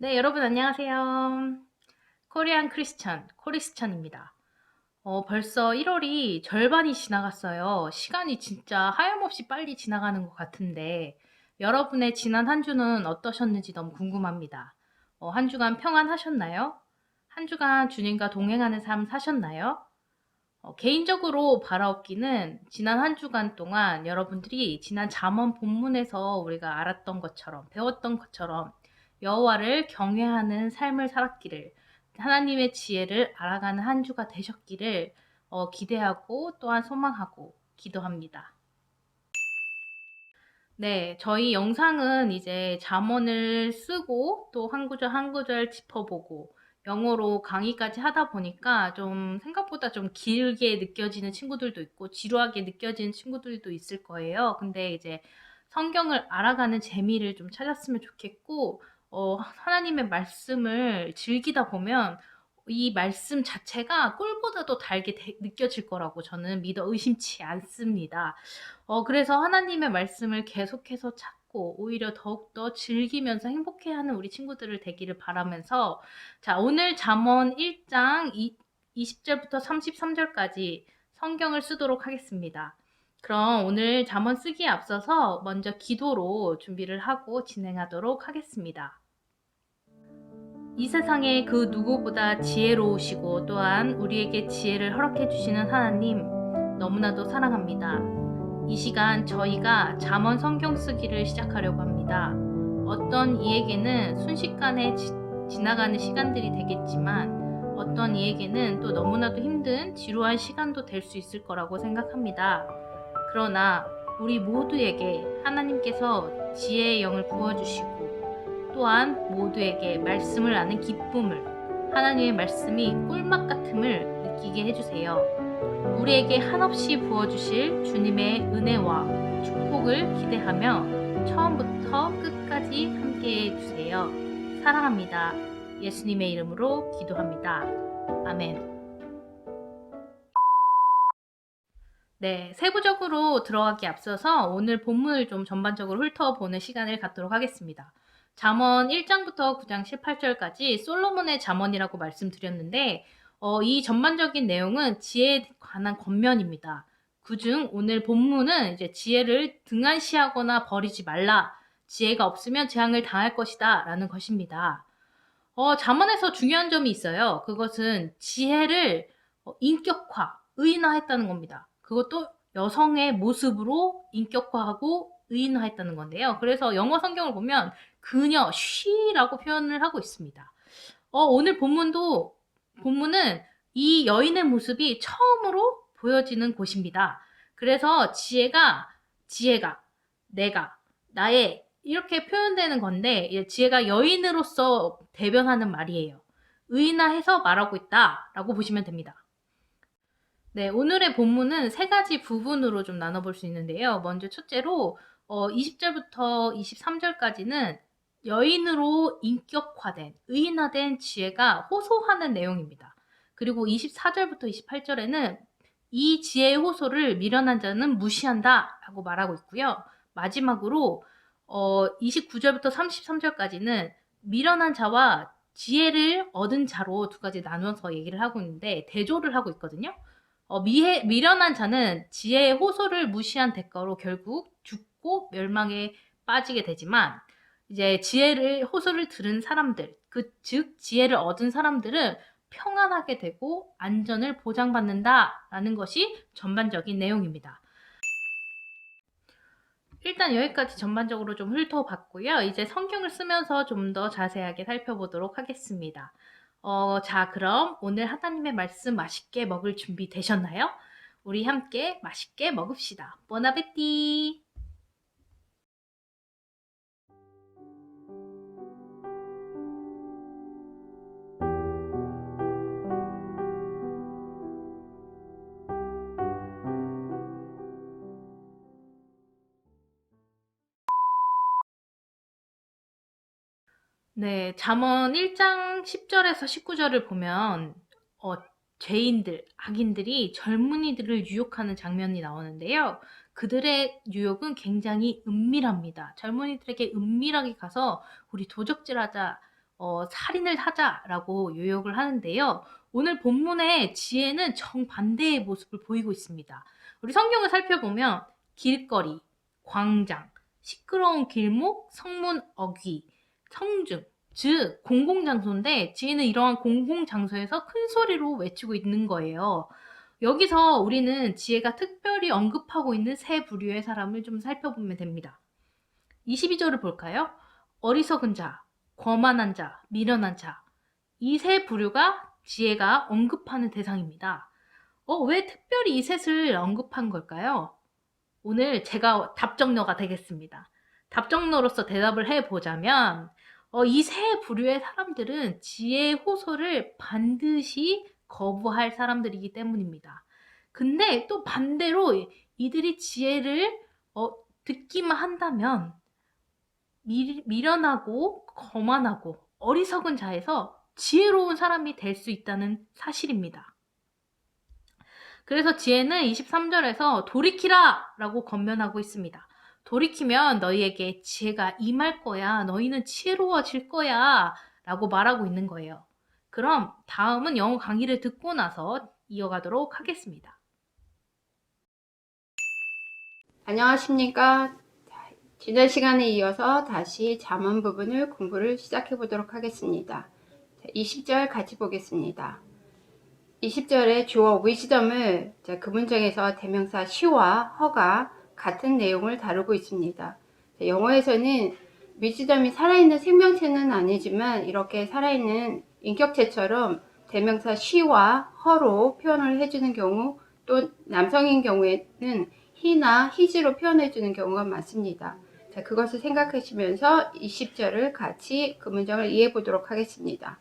네, 여러분 안녕하세요. 코리안 크리스천, 코리스천입니다. 벌써 1월이 절반이 지나갔어요. 시간이 진짜 하염없이 빨리 지나가는 것 같은데, 여러분의 지난 한 주는 어떠셨는지 너무 궁금합니다. 한 주간 평안하셨나요? 한 주간 주님과 동행하는 삶 사셨나요? 개인적으로 바라옵기는 지난 한 주간 동안 여러분들이 지난 잠언 본문에서 우리가 알았던 것처럼 배웠던 것처럼 여호와를 경외하는 삶을 살았기를 하나님의 지혜를 알아가는 한 주가 되셨기를 기대하고 또한 소망하고 기도합니다. 네. 저희 영상은 이제 잠언을 쓰고 또 한 구절 한 구절 짚어보고 영어로 강의까지 하다 보니까 좀 생각보다 좀 길게 느껴지는 친구들도 있고 지루하게 느껴지는 친구들도 있을 거예요. 근데 이제 성경을 알아가는 재미를 좀 찾았으면 좋겠고 하나님의 말씀을 즐기다 보면 이 말씀 자체가 꿀보다도 달게 느껴질 거라고 저는 믿어 의심치 않습니다. 그래서 하나님의 말씀을 계속해서 찾고 오히려 더욱더 즐기면서 행복해하는 우리 친구들을 되기를 바라면서 자, 오늘 잠언 1장 20 절부터 33 절까지 성경을 쓰도록 하겠습니다. 그럼 오늘 잠언 쓰기에 앞서서 먼저 기도로 준비를 하고 진행하도록 하겠습니다. 이 세상에 그 누구보다 지혜로우시고 또한 우리에게 지혜를 허락해 주시는 하나님 너무나도 사랑합니다. 이 시간 저희가 잠언 성경 쓰기를 시작하려고 합니다. 어떤 이에게는 순식간에 지나가는 시간들이 되겠지만 어떤 이에게는 또 너무나도 힘든 지루한 시간도 될 수 있을 거라고 생각합니다. 그러나 우리 모두에게 하나님께서 지혜의 영을 부어주시고 또한 모두에게 말씀을 아는 기쁨을 하나님의 말씀이 꿀맛 같음을 느끼게 해주세요. 우리에게 한없이 부어주실 주님의 은혜와 축복을 기대하며 처음부터 끝까지 함께해 주세요. 사랑합니다. 예수님의 이름으로 기도합니다. 아멘. 네, 세부적으로 들어가기 앞서서 오늘 본문을 좀 전반적으로 훑어보는 시간을 갖도록 하겠습니다. 잠언 1장부터 9장 18절까지 솔로몬의 잠언이라고 말씀드렸는데 이 전반적인 내용은 지혜에 관한 권면입니다. 그중 오늘 본문은 이제 지혜를 등한시하거나 버리지 말라. 지혜가 없으면 재앙을 당할 것이다. 라는 것입니다. 잠언에서 중요한 점이 있어요. 그것은 지혜를 인격화, 의인화했다는 겁니다. 그것도 여성의 모습으로 인격화하고 의인화했다는 건데요. 그래서 영어 성경을 보면 그녀, she라고 표현을 하고 있습니다. 오늘 본문은 이 여인의 모습이 처음으로 보여지는 곳입니다. 그래서 지혜가, 내가, 나의 이렇게 표현되는 건데 지혜가 여인으로서 대변하는 말이에요. 의인화해서 말하고 있다라고 보시면 됩니다. 네, 오늘의 본문은 세 가지 부분으로 좀 나눠볼 수 있는데요. 먼저 첫째로 20절부터 23절까지는 여인으로 인격화된, 의인화된 지혜가 호소하는 내용입니다. 그리고 24절부터 28절에는 이 지혜의 호소를 미련한 자는 무시한다 라고 말하고 있고요. 마지막으로 29절부터 33절까지는 미련한 자와 지혜를 얻은 자로 두 가지 나눠서 얘기를 하고 있는데 대조를 하고 있거든요. 미련한 자는 지혜의 호소를 무시한 대가로 결국 죽고 멸망에 빠지게 되지만 이제 지혜를 호소를 들은 사람들, 즉 지혜를 얻은 사람들은 평안하게 되고 안전을 보장받는다라는 것이 전반적인 내용입니다. 일단 여기까지 전반적으로 좀 훑어봤고요. 이제 성경을 쓰면서 좀 더 자세하게 살펴보도록 하겠습니다. 자, 그럼 오늘 하나님의 말씀 맛있게 먹을 준비 되셨나요? 우리 함께 맛있게 먹읍시다. 보나베티! 네, 잠언 1장 10절에서 19절을 보면 죄인들, 악인들이 젊은이들을 유혹하는 장면이 나오는데요. 그들의 유혹은 굉장히 은밀합니다. 젊은이들에게 은밀하게 가서 우리 도적질하자, 살인을 하자라고 요역을 하는데요. 오늘 본문의 지혜는 정반대의 모습을 보이고 있습니다. 우리 성경을 살펴보면 길거리, 광장, 시끄러운 길목, 성문 어귀, 성중, 즉 공공장소인데 지혜는 이러한 공공장소에서 큰 소리로 외치고 있는 거예요. 여기서 우리는 지혜가 특별히 언급하고 있는 세 부류의 사람을 좀 살펴보면 됩니다. 22절을 볼까요? 어리석은 자, 거만한 자, 미련한 자. 이 세 부류가 지혜가 언급하는 대상입니다. 왜 특별히 이 셋을 언급한 걸까요? 오늘 제가 답정너가 되겠습니다. 답정너로서 대답을 해보자면 이 세 부류의 사람들은 지혜의 호소를 반드시 거부할 사람들이기 때문입니다. 근데 또 반대로 이들이 지혜를 듣기만 한다면 미련하고 거만하고 어리석은 자에서 지혜로운 사람이 될 수 있다는 사실입니다. 그래서 지혜는 23절에서 돌이키라! 라고 권면하고 있습니다. 돌이키면 너희에게 지혜가 임할 거야. 너희는 지혜로워질 거야. 라고 말하고 있는 거예요. 그럼 다음은 영어 강의를 듣고 나서 이어가도록 하겠습니다. 안녕하십니까. 지난 시간에 이어서 다시 잠언 부분을 공부를 시작해 보도록 하겠습니다. 20절 같이 보겠습니다. 20절에 주어 wisdom을 그 문장에서 대명사 she와 her가 같은 내용을 다루고 있습니다. 영어에서는 wisdom이 살아있는 생명체는 아니지만 이렇게 살아있는 인격체처럼 대명사 she와 her로 표현을 해주는 경우, 또 남성인 경우에는 he나 his로 표현해주는 경우가 많습니다. 자, 그것을 생각하시면서 20절을 같이 그 문장을 이해해 보도록 하겠습니다.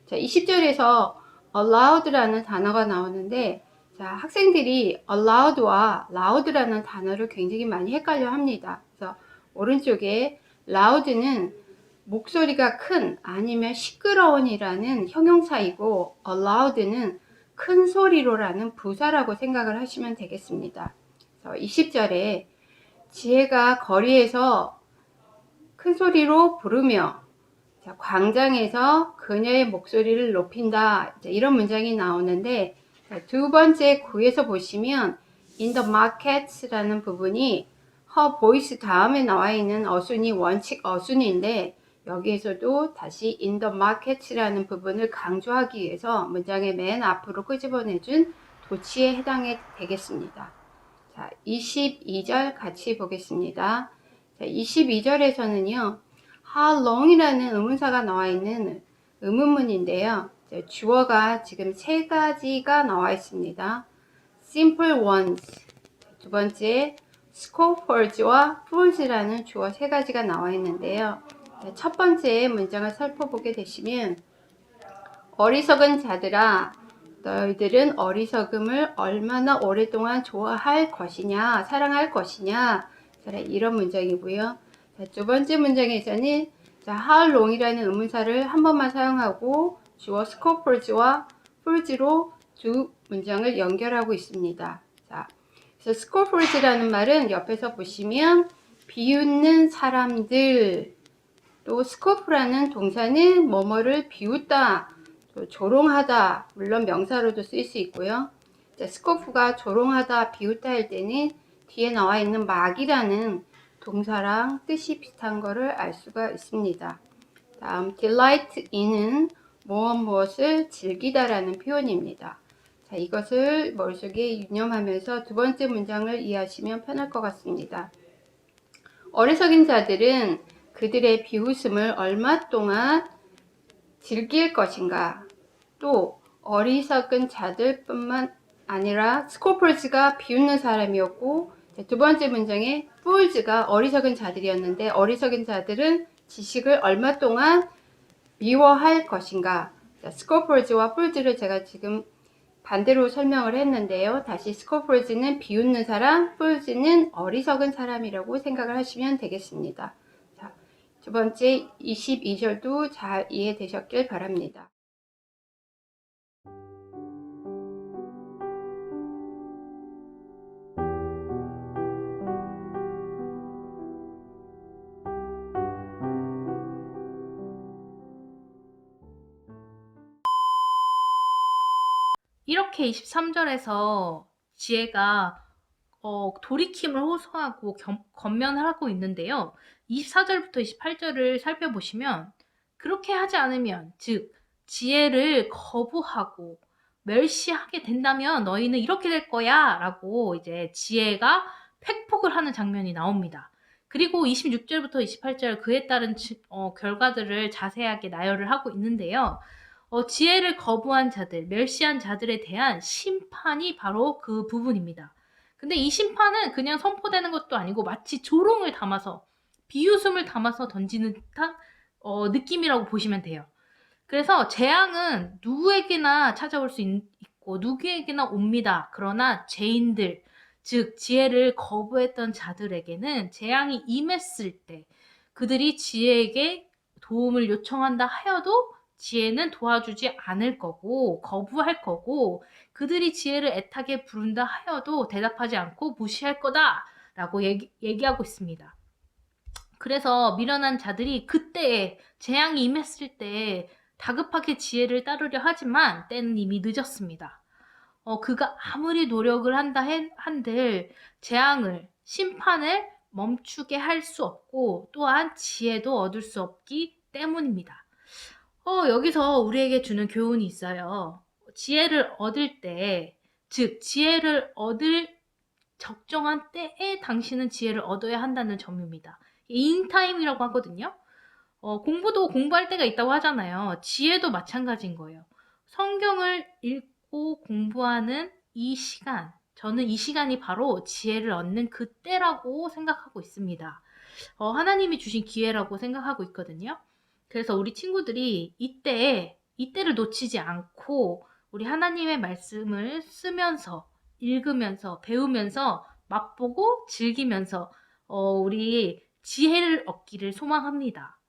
자, 20절에서 allowed라는 단어가 나오는데, 자, 학생들이 allowed와 loud라는 단어를 굉장히 많이 헷갈려 합니다. 그래서 오른쪽에 loud는 목소리가 큰 아니면 시끄러운이라는 형용사이고 allowed는 큰 소리로라는 부사라고 생각을 하시면 되겠습니다. 20절에 지혜가 거리에서 큰 소리로 부르며 광장에서 그녀의 목소리를 높인다, 이런 문장이 나오는데, 두 번째 구에서 보시면 in the markets라는 부분이 her voice 다음에 나와 있는 어순이 원칙 어순인데, 여기에서도 다시 in the markets라는 부분을 강조하기 위해서 문장의 맨 앞으로 끄집어내준 도치에 해당이 되겠습니다. 자, 22절 같이 보겠습니다. 자, 22절에서는요, how long이라는 의문사가 나와 있는 의문문인데요. 주어가 지금 세 가지가 나와 있습니다. simple ones, 두 번째 scoffers와 fools라는 주어 세 가지가 나와 있는데요. 첫 번째 문장을 살펴보게 되시면 어리석은 자들아, 너희들은 어리석음을 얼마나 오랫동안 좋아할 것이냐, 사랑할 것이냐, 이런 문장이고요. 두 번째 문장에서는 how long이라는 의문사를 한 번만 사용하고 주어 scoffers와 fools로 두 문장을 연결하고 있습니다. 자, 그래서 scoffers라는 말은 옆에서 보시면 비웃는 사람들, 또 scoff라는 동사는 뭐뭐를 비웃다, 조롱하다, 물론 명사로도 쓰일 수 있고요. 스코프가 조롱하다, 비웃다 할 때는 뒤에 나와 있는 막이라는 동사랑 뜻이 비슷한 것을 알 수가 있습니다. 다음 delight in은 무엇을 즐기다라는 표현입니다. 자, 이것을 머릿속에 유념하면서 두 번째 문장을 이해하시면 편할 것 같습니다. 어리석은 자들은 그들의 비웃음을 얼마 동안 즐길 것인가, 또 어리석은 자들뿐만 아니라 스코퍼즈가 비웃는 사람이었고, 두 번째 문장에 fools가 어리석은 자들이었는데, 어리석은 자들은 지식을 얼마 동안 미워할 것인가. 스코퍼즈와 fools를 제가 지금 반대로 설명을 했는데요. 다시 스코퍼즈는 비웃는 사람, fools는 어리석은 사람이라고 생각을 하시면 되겠습니다. 자, 두 번째 22절도 잘 이해되셨길 바랍니다. 이렇게 23절에서 지혜가 돌이킴을 호소하고 권면하고 있는데요. 24절부터 28절을 살펴보시면 그렇게 하지 않으면 즉 지혜를 거부하고 멸시하게 된다면 너희는 이렇게 될 거야 라고 이제 지혜가 팩폭을 하는 장면이 나옵니다. 그리고 26절부터 28절 그에 따른 결과들을 자세하게 나열을 하고 있는데요. 지혜를 거부한 자들, 멸시한 자들에 대한 심판이 바로 그 부분입니다. 근데 이 심판은 그냥 선포되는 것도 아니고 마치 조롱을 담아서 비웃음을 담아서 던지는 듯한 느낌이라고 보시면 돼요. 그래서 재앙은 누구에게나 찾아올 수 있고 누구에게나 옵니다. 그러나 죄인들, 즉 지혜를 거부했던 자들에게는 재앙이 임했을 때 그들이 지혜에게 도움을 요청한다 하여도 지혜는 도와주지 않을 거고 거부할 거고 그들이 지혜를 애타게 부른다 하여도 대답하지 않고 무시할 거다라고 얘기하고 있습니다. 그래서 미련한 자들이 그때에 재앙이 임했을 때 다급하게 지혜를 따르려 하지만 때는 이미 늦었습니다. 그가 아무리 노력을 한다 한들 재앙을, 심판을 멈추게 할 수 없고 또한 지혜도 얻을 수 없기 때문입니다. 여기서 우리에게 주는 교훈이 있어요. 지혜를 얻을 때, 즉 지혜를 얻을 적정한 때에 당신은 지혜를 얻어야 한다는 점입니다. 인타임이라고 하거든요. 공부도 공부할 때가 있다고 하잖아요. 지혜도 마찬가지인 거예요. 성경을 읽고 공부하는 이 시간, 저는 이 시간이 바로 지혜를 얻는 그때라고 생각하고 있습니다. 하나님이 주신 기회라고 생각하고 있거든요. 그래서 우리 친구들이 이때를 놓치지 않고 우리 하나님의 말씀을 쓰면서, 읽으면서, 배우면서, 맛보고 즐기면서 우리 지혜를 얻기를 소망합니다.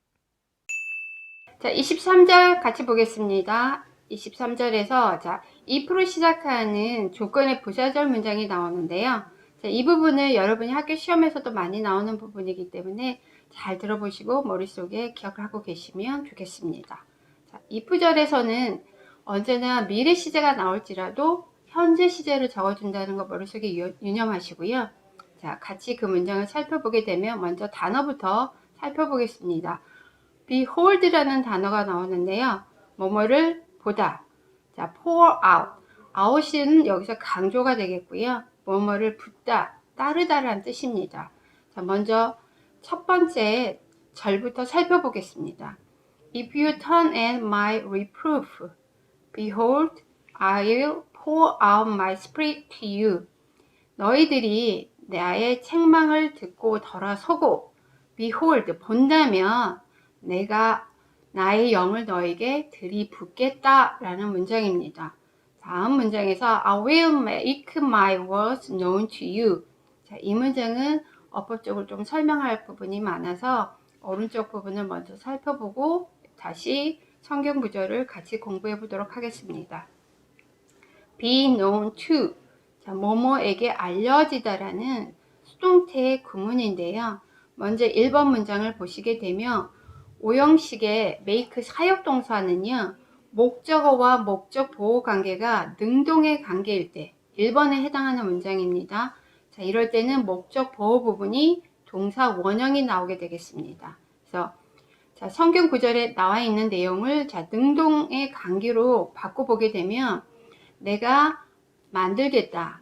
자, 23절 같이 보겠습니다. 23절에서 자, if로 시작하는 조건의 부사절 문장이 나오는데요. 자, 이 부분은 여러분이 학교 시험에서도 많이 나오는 부분이기 때문에 잘 들어보시고 머릿속에 기억을 하고 계시면 좋겠습니다. 자, if절에서는 언제나 미래 시제가 나올지라도 현재 시제를 적어준다는 거 머릿속에 유념하시고요. 자, 같이 그 문장을 살펴보게 되면 먼저 단어부터 살펴보겠습니다. behold라는 단어가 나오는데요. 뭐뭐를 보다. 자, pour out. out은 여기서 강조가 되겠고요. 뭐뭐를 붓다, 따르다라는 뜻입니다. 자, 먼저 첫 번째 절부터 살펴보겠습니다. If you turn at my reproof, behold, I will pour out my spirit to you. 너희들이 나의 책망을 듣고 돌아서고, behold, 본다면 내가 나의 영을 너에게 들이붓겠다라는 문장입니다. 다음 문장에서 I will make my words known to you. 자, 이 문장은 어법적으로 좀 설명할 부분이 많아서 오른쪽 부분을 먼저 살펴보고 다시 성경 구절을 같이 공부해 보도록 하겠습니다. be known to. 자, 뭐뭐에게 알려지다라는 수동태의 구문인데요. 먼저 1번 문장을 보시게 되면 오형식의 make 사역동사는요. 목적어와 목적 보호 관계가 능동의 관계일 때 1번에 해당하는 문장입니다. 자, 이럴 때는 목적 보호 부분이 동사 원형이 나오게 되겠습니다. 그래서 자, 성경 구절에 나와 있는 내용을 자, 능동의 관계로 바꿔보게 되면 내가 만들겠다.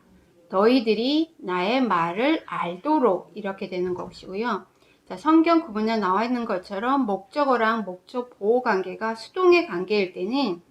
너희들이 나의 말을 알도록 이렇게 되는 것이고요. 자, 성경 구문에 나와 있는 것처럼 목적어랑 목적 보호 관계가 수동의 관계일 때는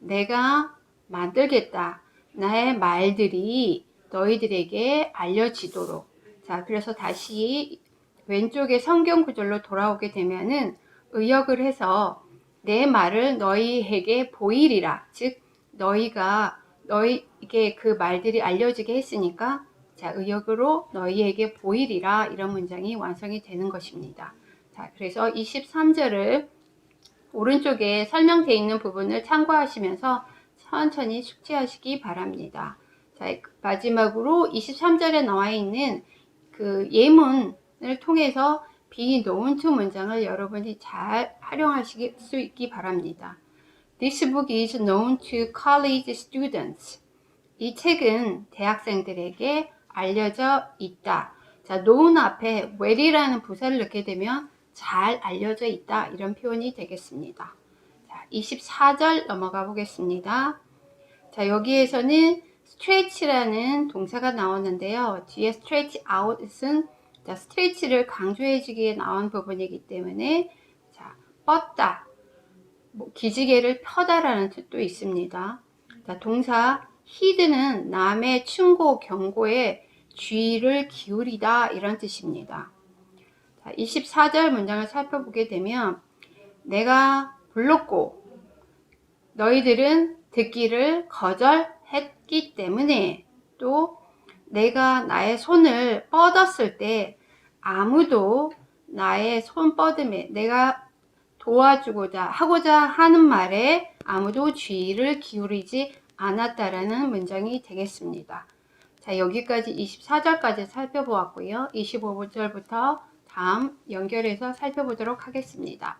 내가 만들겠다. 나의 말들이 너희들에게 알려지도록. 자, 그래서 다시 왼쪽에 성경 구절로 돌아오게 되면은 의역을 해서 내 말을 너희에게 보이리라. 즉, 너희에게 그 말들이 알려지게 했으니까 자, 의역으로 너희에게 보이리라 이런 문장이 완성이 되는 것입니다. 자, 그래서 23절을 오른쪽에 설명되어 있는 부분을 참고하시면서 천천히 숙지하시기 바랍니다. 자, 마지막으로 23절에 나와 있는 그 예문을 통해서 be known to 문장을 여러분이 잘 활용하실 수 있기 바랍니다. This book is known to college students. 이 책은 대학생들에게 알려져 있다. 자, known 앞에 well이라는 부사를 넣게 되면 잘 알려져 있다. 이런 표현이 되겠습니다. 자, 24절 넘어가 보겠습니다. 자, 여기에서는 stretch라는 동사가 나오는데요. 뒤에 stretch out은 자, stretch를 강조해주기에 나온 부분이기 때문에 자, 뻗다, 기지개를 펴다라는 뜻도 있습니다. 자, 동사 heed는 남의 충고, 경고에 주의를 기울이다 이런 뜻입니다. 자, 24절 문장을 살펴보게 되면 내가 불렀고 너희들은 듣기를 거절했기 때문에 또 내가 나의 손을 뻗었을 때 아무도 나의 손 뻗음에 내가 도와주고자 하고자 하는 말에 아무도 주의를 기울이지 않았다라는 문장이 되겠습니다. 자, 여기까지 24절까지 살펴보았고요. 25절부터 다음 연결해서 살펴보도록 하겠습니다.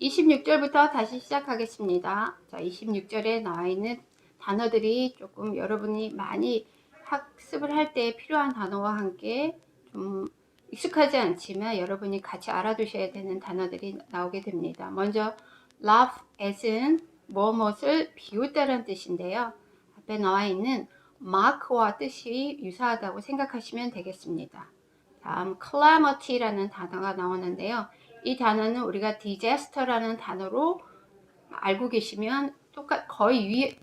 (26절부터) 다시 시작하겠습니다. 자, 26절에 나와 있는 단어들이 조금 여러분이 많이 학습을 할 때 필요한 단어와 함께 좀 익숙하지 않지만 여러분이 같이 알아두셔야 되는 단어들이 나오게 됩니다. 먼저 laugh as은 무엇을 비웃다라는 뜻인데요. 앞에 나와 있는 mock와 뜻이 유사하다고 생각하시면 되겠습니다. 다음 calamity라는 단어가 나오는데요. 이 단어는 우리가 disaster라는 단어로 알고 계시면 거의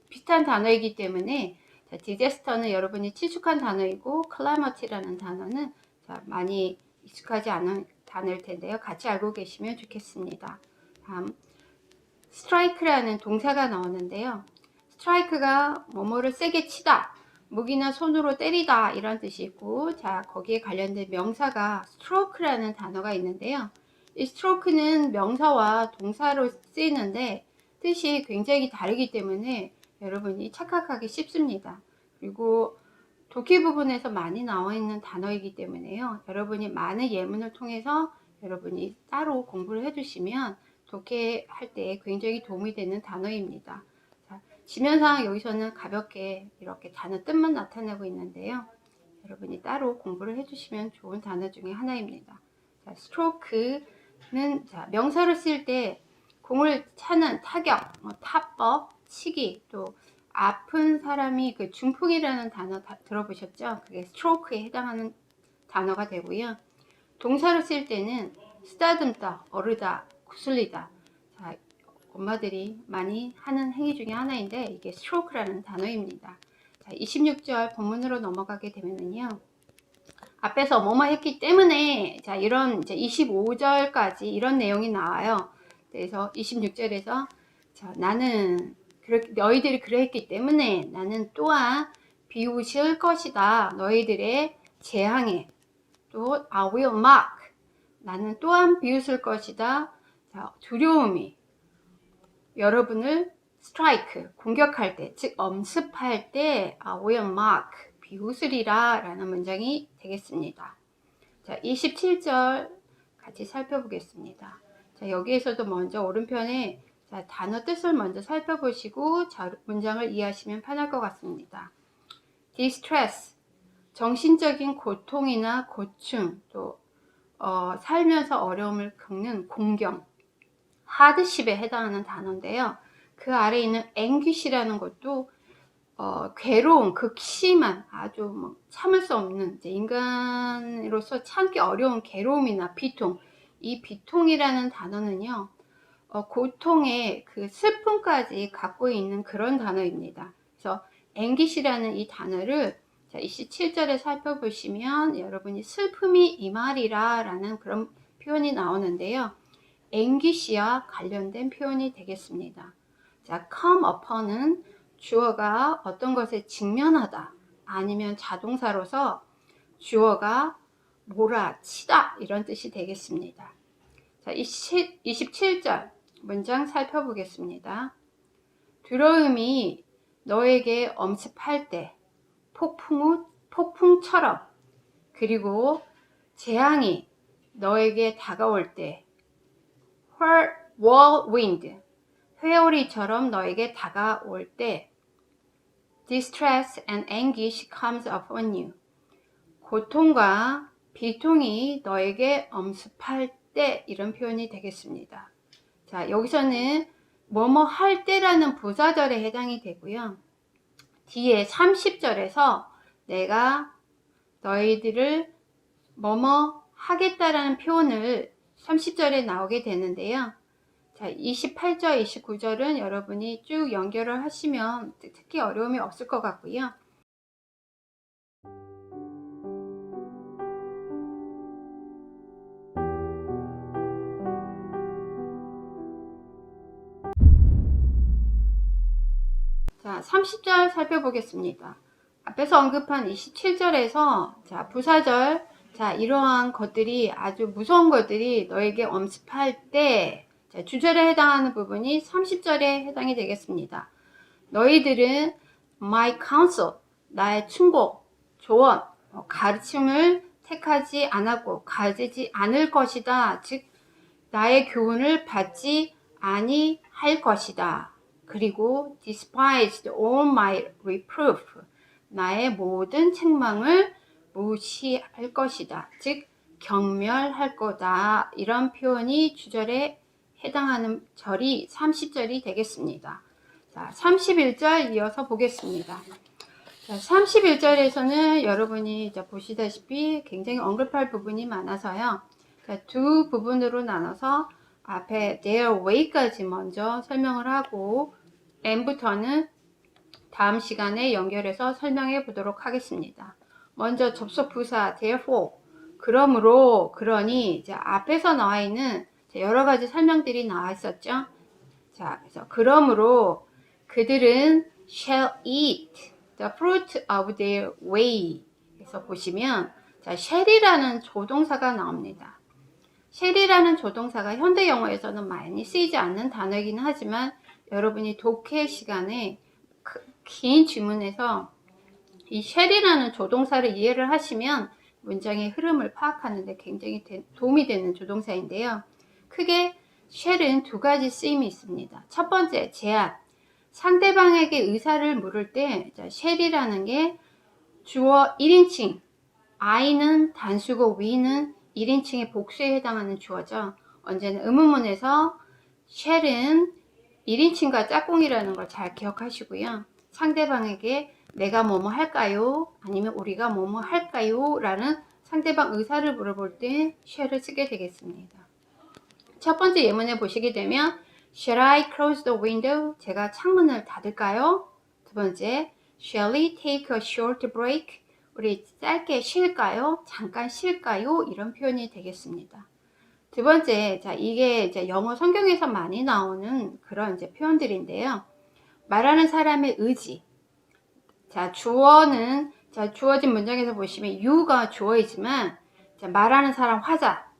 비슷한 단어이기 때문에 자, disaster는 여러분이 친숙한 단어이고 calamity라는 단어는 자, 많이 익숙하지 않은 단어일 텐데요. 같이 알고 계시면 좋겠습니다. 다음 strike라는 동사가 나오는데요. strike가 뭐뭐를 세게 치다, 무기나 손으로 때리다 이런 뜻이 있고 자 거기에 관련된 명사가 stroke라는 단어가 있는데요. 이 stroke는 명사와 동사로 쓰이는데 뜻이 굉장히 다르기 때문에 여러분이 착각하기 쉽습니다. 그리고 독해 부분에서 많이 나와 있는 단어이기 때문에요. 여러분이 많은 예문을 통해서 여러분이 따로 공부를 해주시면 독해할 때 굉장히 도움이 되는 단어입니다. 자, 지면상 여기서는 가볍게 이렇게 단어 뜻만 나타내고 있는데요. 여러분이 따로 공부를 해주시면 좋은 단어 중에 하나입니다. 자, 스트로크는 자, 명사를 쓸 때 공을 차는 타격, 타법, 치기, 또 아픈 사람이 그 중풍이라는 단어 들어보셨죠? 그게 스트로크에 해당하는 단어가 되고요. 동사를 쓸 때는 쓰다듬다, 어르다, 구슬리다. 자, 엄마들이 많이 하는 행위 중에 하나인데 이게 스트로크라는 단어입니다. 자, 26절 본문으로 넘어가게 되면은요. 앞에서 뭐뭐 했기 때문에 자, 이런 이제 25절까지 이런 내용이 나와요. 그래서 26절에서 자, 나는 너희들이 그랬기 때문에 나는 또한 비웃을 것이다. 너희들의 재앙에 또 I will mock 나는 또한 비웃을 것이다. 자, 두려움이 여러분을 strike 공격할 때, 즉 엄습할 때 I will mock 비웃으리라 라는 문장이 되겠습니다. 자, 27절 같이 살펴보겠습니다. 자, 여기에서도 먼저 오른편에 자, 단어 뜻을 먼저 살펴보시고 자, 문장을 이해하시면 편할 것 같습니다. distress 정신적인 고통이나 고충 또 살면서 어려움을 겪는 공경 hardship에 해당하는 단어인데요. 그 아래에 있는 anguish라는 것도 괴로움, 극심한 아주 뭐 참을 수 없는 이제 인간으로서 참기 어려운 괴로움이나 비통 이 비통이라는 단어는요. 고통의 그 슬픔까지 갖고 있는 그런 단어입니다. 그래서 anguish라는 이 단어를 자, 27절에 살펴보시면 여러분이 슬픔이 이 말이라 라는 그런 표현이 나오는데요. anguish와 관련된 표현이 되겠습니다. 자, come upon은 주어가 어떤 것에 직면하다 아니면 자동사로서 주어가 몰아치다 이런 뜻이 되겠습니다. 자, 27절 문장 살펴보겠습니다. 두려움이 너에게 엄습할 때 폭풍처럼 그리고 재앙이 너에게 다가올 때 whirlwind 회오리처럼 너에게 다가올 때 distress and anguish comes upon you 고통과 비통이 너에게 엄습할 때 이런 표현이 되겠습니다. 자, 여기서는 뭐뭐 할 때라는 부사절에 해당이 되고요. 뒤에 30절에서 내가 너희들을 뭐뭐 하겠다라는 표현을 30절에 나오게 되는데요. 자, 28절, 29절은 여러분이 쭉 연결을 하시면 특히 어려움이 없을 것 같고요. 자, 30절 살펴보겠습니다. 앞에서 언급한 27절에서 자, 부사절 자, 이러한 것들이 아주 무서운 것들이 너에게 엄습할 때 자, 주절에 해당하는 부분이 30절에 해당이 되겠습니다. 너희들은 my counsel 나의 충고, 조언, 가르침을 택하지 않았고 가지지 않을 것이다. 즉 나의 교훈을 받지 아니할 것이다. 그리고 despised all my reproof 나의 모든 책망을 무시할 것이다. 즉 경멸할 거다. 이런 표현이 주절에 해당하는 절이 30절이 되겠습니다. 자, 31절 이어서 보겠습니다. 자, 31절에서는 여러분이 이제 보시다시피 굉장히 언급할 부분이 많아서요. 자, 두 부분으로 나눠서 앞에 their way까지 먼저 설명을 하고 and부터는 다음 시간에 연결해서 설명해 보도록 하겠습니다. 먼저 접속 부사 therefore 그러므로 그러니 이제 앞에서 나와 있는 여러 가지 설명들이 나와 있었죠. 자, 그래서 그러므로 그들은 shall eat the fruit of their way. 그래서 보시면 자, shall이라는 조동사가 나옵니다. shall이라는 조동사가 현대 영어에서는 많이 쓰이지 않는 단어이긴 하지만 여러분이 독해 시간에 긴 지문에서 이 shall이라는 조동사를 이해를 하시면 문장의 흐름을 파악하는 데 굉장히 도움이 되는 조동사인데요. 크게 shall은 두 가지 쓰임이 있습니다. 첫 번째, 제안. 상대방에게 의사를 물을 때 shall이라는 게 주어 1인칭, I는 단수고 we는 1인칭의 복수에 해당하는 주어죠. 언제나 의문문에서 shall은 1인칭과 짝꿍이라는 걸 잘 기억하시고요. 상대방에게 내가 뭐뭐 할까요? 아니면 우리가 뭐뭐 할까요? 라는 상대방 의사를 물어볼 때 shall을 쓰게 되겠습니다. 첫 번째 예문에 보시게 되면 Shall I close the window? 제가 창문을 닫을까요? 두 번째, Shall we take a short break? 우리 짧게 쉴까요? 잠깐 쉴까요? 이런 표현이 되겠습니다. 두 번째, 자, 이게 이제 영어 성경에서 많이 나오는 그런 이제 표현들인데요. 말하는 사람의 의지. 자, 주어는, 자, 주어진 문장에서 보시면 you가 주어이지만, 자, 말하는 사람 화자.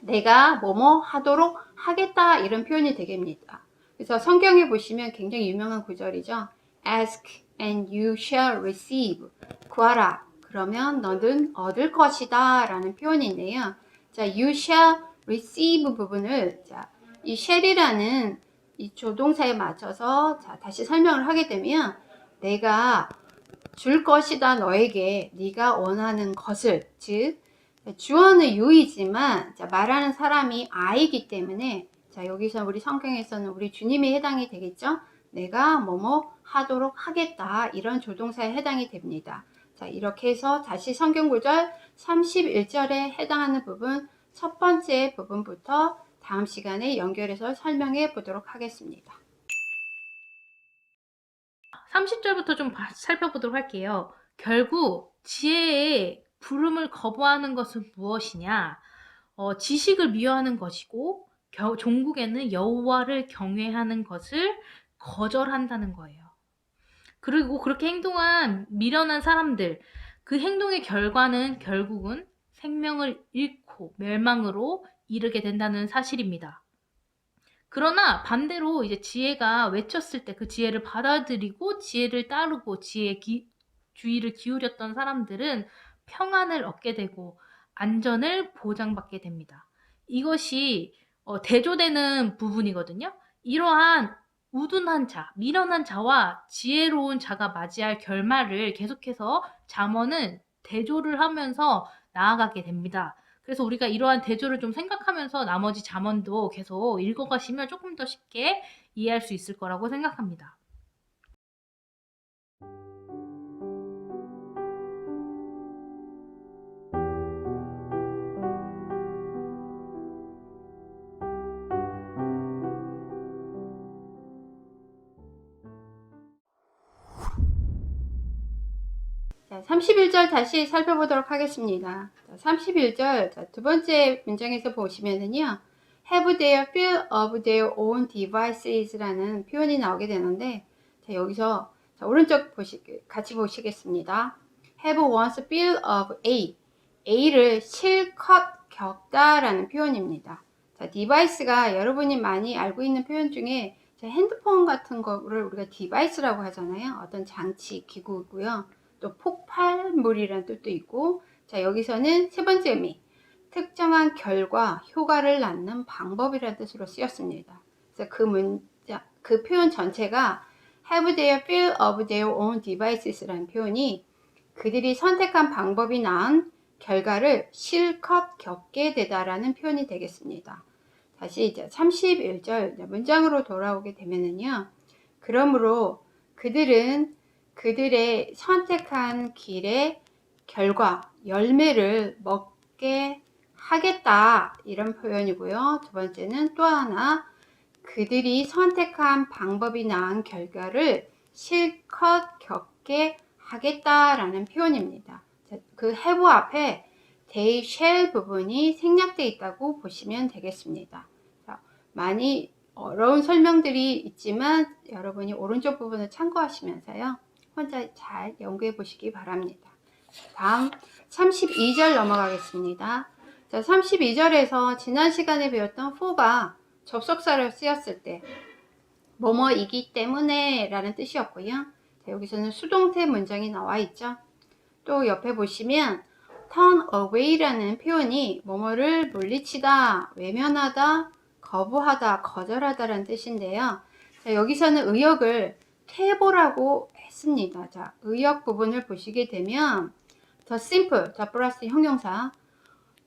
내가 뭐뭐 하도록 하겠다 이런 표현이 되겠습니다. 그래서 성경에 보시면 굉장히 유명한 구절이죠. Ask and you shall receive. 구하라. 그러면 너는 얻을 것이다 라는 표현인데요. 자, you shall receive 부분을 자, 이 shall이라는 이 조동사에 맞춰서 자, 다시 설명을 하게 되면 내가 줄 것이다 너에게 네가 원하는 것을 즉 주어는 you이지만 자, 말하는 사람이 I이기 때문에 자, 여기서 우리 성경에서는 우리 주님이 해당이 되겠죠. 내가 뭐뭐 하도록 하겠다 이런 조동사에 해당이 됩니다. 자, 이렇게 해서 다시 성경 구절 31절에 해당하는 부분 첫 번째 부분부터 다음 시간에 연결해서 설명해 보도록 하겠습니다. 30절부터 좀 살펴보도록 할게요. 결국 지혜의 부름을 거부하는 것은 무엇이냐? 지식을 미워하는 것이고 종국에는 여호와를 경외하는 것을 거절한다는 거예요. 그리고 그렇게 행동한 미련한 사람들, 그 행동의 결과는 결국은 생명을 잃고 멸망으로 이르게 된다는 사실입니다. 그러나 반대로 이제 지혜가 외쳤을 때 그 지혜를 받아들이고 지혜를 따르고 주의를 기울였던 사람들은 평안을 얻게 되고 안전을 보장받게 됩니다. 이것이 대조되는 부분이거든요. 이러한 우둔한 자, 미련한 자와 지혜로운 자가 맞이할 결말을 계속해서 잠언은 대조를 하면서 나아가게 됩니다. 그래서 우리가 이러한 대조를 좀 생각하면서 나머지 잠언도 계속 읽어가시면 조금 더 쉽게 이해할 수 있을 거라고 생각합니다. 자, 31절 다시 살펴보도록 하겠습니다. 자, 31절 두 번째 문장에서 보시면은요. have their fill of their own devices라는 표현이 나오게 되는데 자, 여기서 자, 오른쪽 같이 보시겠습니다. have one's fill of A를 실컷 겪다라는 표현입니다. 자, device가 여러분이 많이 알고 있는 표현 중에 자, 핸드폰 같은 거를 우리가 device라고 하잖아요. 어떤 장치, 기구고요. 또 폭발물이라는 뜻도 있고 자 여기서는 세 번째 의미 특정한 결과, 효과를 낳는 방법이라는 뜻으로 쓰였습니다. 그래서 그 표현 전체가 have their fill of their own devices라는 표현이 그들이 선택한 방법이 낳은 결과를 실컷 겪게 되다라는 표현이 되겠습니다. 다시 이제 31절 문장으로 돌아오게 되면은요. 그러므로 그들은 그들의 선택한 길의 결과, 열매를 먹게 하겠다. 이런 표현이고요. 두 번째는 또 하나, 그들이 선택한 방법이 낳은 결과를 실컷 겪게 하겠다라는 표현입니다. 그 have 앞에 they shall 부분이 생략되어 있다고 보시면 되겠습니다. 자, 많이 어려운 설명들이 있지만 여러분이 오른쪽 부분을 참고하시면서요. 혼자 잘 연구해 보시기 바랍니다. 다음 32절 넘어가겠습니다. 자, 32절에서 지난 시간에 배웠던 for가 접속사로 쓰였을 때 뭐뭐이기 때문에 라는 뜻이었고요. 자, 여기서는 수동태 문장이 나와 있죠. 또 옆에 보시면 turn away라는 표현이 뭐뭐를 물리치다, 외면하다, 거부하다, 거절하다 라는 뜻인데요. 자, 여기서는 의역을 퇴보라고 했습니다. 자, 의역 부분을 보시게 되면 the simple, the 플러스 형용사.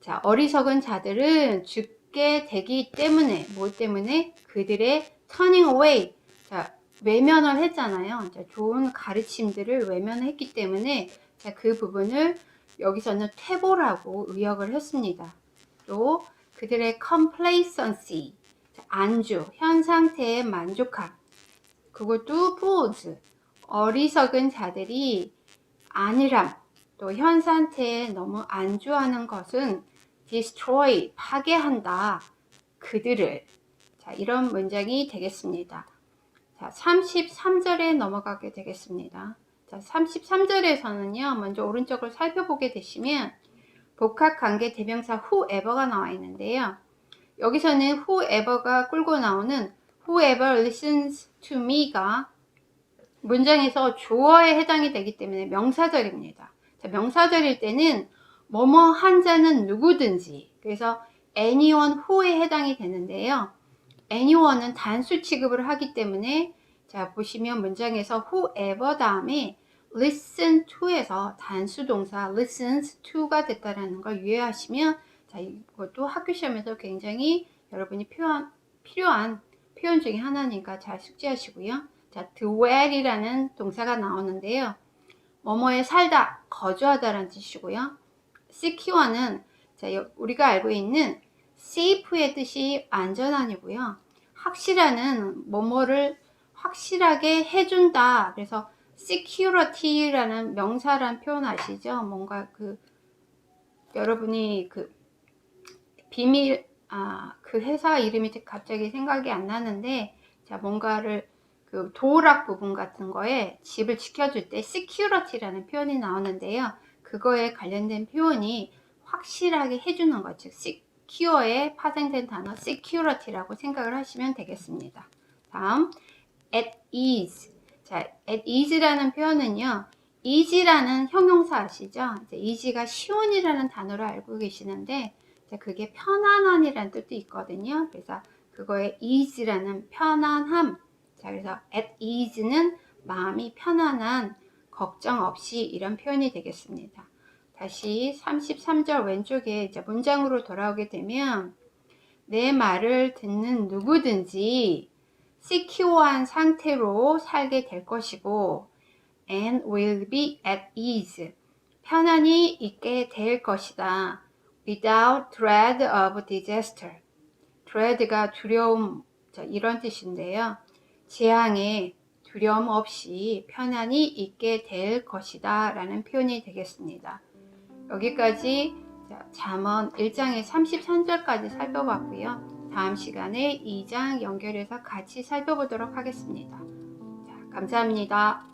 자, 어리석은 자들은 죽게 되기 때문에, 뭐 때문에? 그들의 turning away. 자, 외면을 했잖아요. 자, 좋은 가르침들을 외면했기 때문에 자, 그 부분을 여기서는 퇴보라고 의역을 했습니다. 또 그들의 complacency, 안주, 현 상태에 만족함. 그것도 fools, 어리석은 자들이 안일함, 또 현 상태에 너무 안주하는 것은 destroy, 파괴한다. 그들을. 자, 이런 문장이 되겠습니다. 자, 33절에 넘어가게 되겠습니다. 자, 33절에서는요, 먼저 오른쪽을 살펴보게 되시면 복합관계 대명사 whoever가 나와 있는데요. 여기서는 whoever가 끌고 나오는 whoever listens to me가 문장에서 주어에 해당이 되기 때문에 명사절입니다. 자, 명사절일 때는 뭐뭐 한 자는 누구든지 그래서 anyone who에 해당이 되는데요. anyone은 단수 취급을 하기 때문에 자 보시면 문장에서 whoever 다음에 listen to에서 단수 동사 listens to가 됐다라는 걸 유의하시면 자 이것도 학교 시험에서 굉장히 여러분이 필요한 표현 중에 하나니까 잘 숙지하시고요. 자 dwell이라는 동사가 나오는데요. 뭐뭐에 살다, 거주하다라는 뜻이고요. secure는 자 우리가 알고 있는 safe의 뜻이 안전한이고요. 확실하는 뭐뭐를 확실하게 해준다. 그래서 security라는 명사란 표현 아시죠? 뭔가 그 여러분이 그 비밀 그 회사 이름이 갑자기 생각이 안 나는데 자 뭔가를 그 도락 부분 같은 거에 집을 지켜줄 때 security라는 표현이 나오는데요. 그거에 관련된 표현이 확실하게 해주는 것, 즉 secure에 파생된 단어 security라고 생각을 하시면 되겠습니다. 다음 at ease. 자, at ease라는 표현은요, easy라는 형용사 아시죠? 이제 easy가 쉬운이라는 단어로 알고 계시는데, 이제 그게 편안한이라는 뜻도 있거든요. 그래서 그거에 ease라는 편안함. 자, 그래서 at ease는 마음이 편안한, 걱정 없이, 이런 표현이 되겠습니다. 다시 33절 왼쪽에 이제 문장으로 돌아오게 되면, 내 말을 듣는 누구든지 secure한 상태로 살게 될 것이고 and will be at ease. 편안히 있게 될 것이다. without dread of disaster. dread가 두려움, 이런 뜻인데요. 재앙에 두려움 없이 편안히 있게 될 것이다 라는 표현이 되겠습니다. 여기까지 잠언 1장의 33절까지 살펴봤고요. 다음 시간에 2장 연결해서 같이 살펴보도록 하겠습니다. 자, 감사합니다.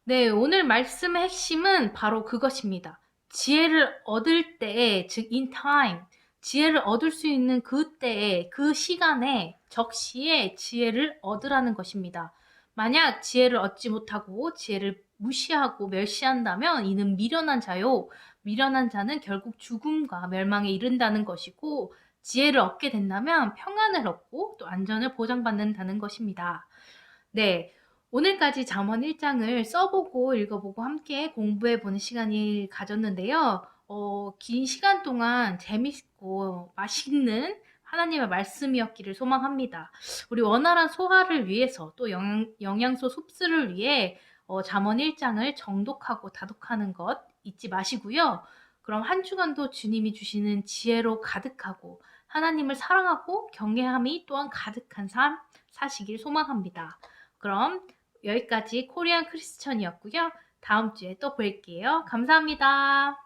네, 오늘 말씀의 핵심은 바로 그것입니다. 지혜를 얻을 때에, 즉 in time, 지혜를 얻을 수 있는 그때에, 그 시간에, 적시에 지혜를 얻으라는 것입니다. 만약 지혜를 얻지 못하고 지혜를 무시하고 멸시한다면 이는 미련한 자요. 미련한 자는 결국 죽음과 멸망에 이른다는 것이고, 지혜를 얻게 된다면 평안을 얻고 또 안전을 보장받는다는 것입니다. 네. 오늘까지 잠언 1장을 써보고 읽어보고 함께 공부해보는 시간을 가졌는데요. 긴 시간 동안 재밌고 맛있는 하나님의 말씀이었기를 소망합니다. 우리 원활한 소화를 위해서 또 영양소 흡수를 위해 잠언 1장을 정독하고 다독하는 것 잊지 마시고요. 그럼 한 주간도 주님이 주시는 지혜로 가득하고 하나님을 사랑하고 경외함이 또한 가득한 삶 사시길 소망합니다. 그럼 여기까지 코리안 크리스천이었고요. 다음 주에 또 뵐게요. 감사합니다.